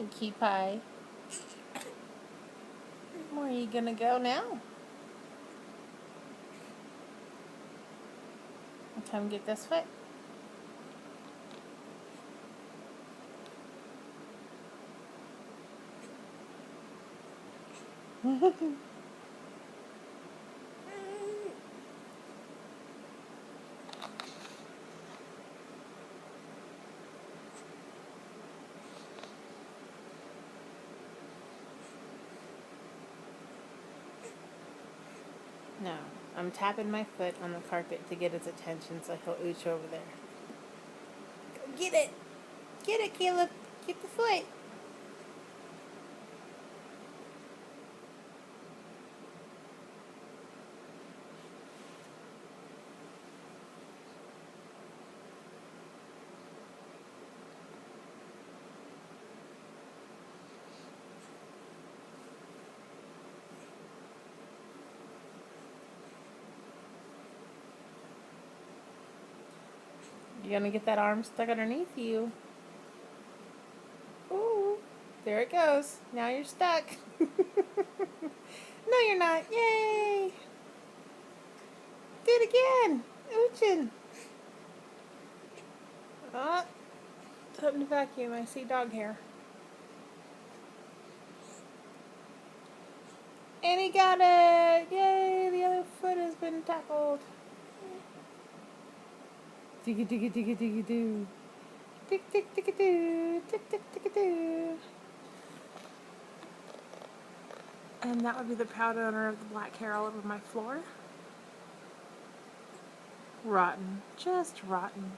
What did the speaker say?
Pinkie Pie. Where are you gonna go now? Come get this foot. No, I'm tapping my foot on the carpet to get his attention so he'll ooch over there. Go get it! Get it, Caleb! Get the foot! You're gonna get that arm stuck underneath you. Ooh, there it goes. Now you're stuck. No, you're not. Yay! Do it again. Oochin. Oh, something to vacuum. I see dog hair. And he got it! Yay! The other foot has been tackled. Diggy diggy diggy diggy doo. Tick tick tick doo. Tick tick tick doo. And that would be the proud owner of the black hair all over my floor. Rotten. Just rotten.